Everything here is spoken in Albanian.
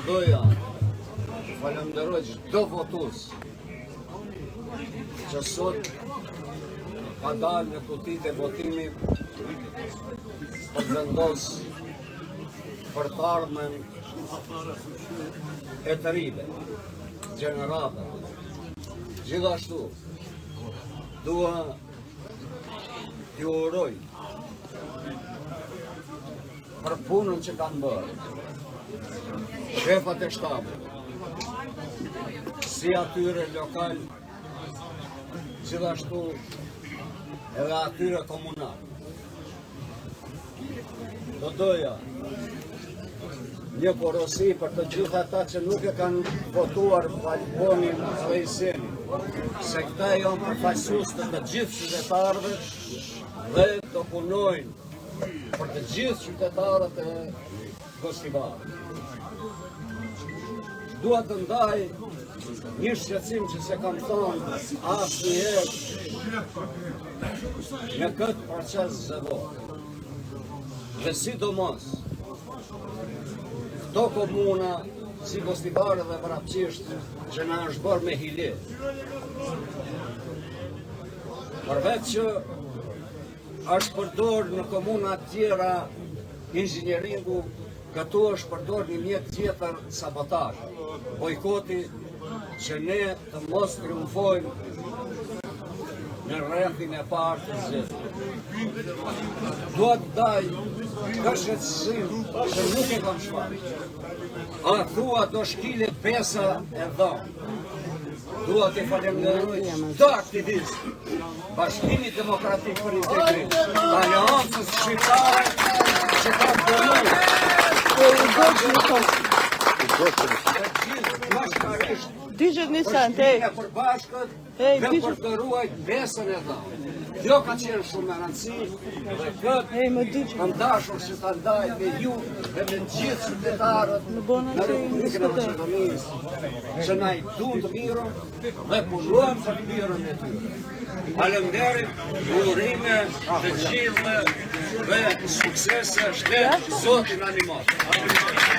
doja të falenderoj çdo votues që sot ka dalë në kutitë e votimit për të vendosur për të ardhmen e të rive, gjeneratave. Gjithashtu, dua t'ju uroj për punën që kanë bërë shefat e shtabit, si atyre lokal, gjithashtu edhe atyre komunal. Do doja një porosi për të gjithë ata që nuk e kanë votuar Valbonin Vejsenin, se këta janë përfaqësues të gjithë qytetarëve dhe do punojnë për të gjithë qytetarët e Gostivarit. Dua të ndaj një shqetësim që se kam thonë asnjëherë në këtë proces zëvor. Dhe sidomos këto komuna si Gostivari dhe Vrapçisht që na është bërë me hile. Përveç që është përdor në komuna tjera inxhinieringu, këtu është përdor një mjet tjetër sabotazh, bojkoti që ne të mos triumfojmë në rrethin e parë të zgjedhjeve. Dua të daj kërshëtësim që nuk e kam shfaqur. A thua do shkile pesa e dhënë. Dua të falenderoj çdo aktivist, Bashkimi Demokratik për Integrim, Aleancës Shqiptare që ka dënuar përbashkët dhe për të ruajt besën e dhënë. Kjo ka qenë shumë me rëndësi dhe këtë kam dashur që ta ndaj me ju dhe me gjithë qytetarët në Republikën e Maqedonisë që na i duan të mirën dhe punojmë për mirën e tyre. Faleminderit, urime të gjithëve dhe suksese, shtet Zoti na ndihmon.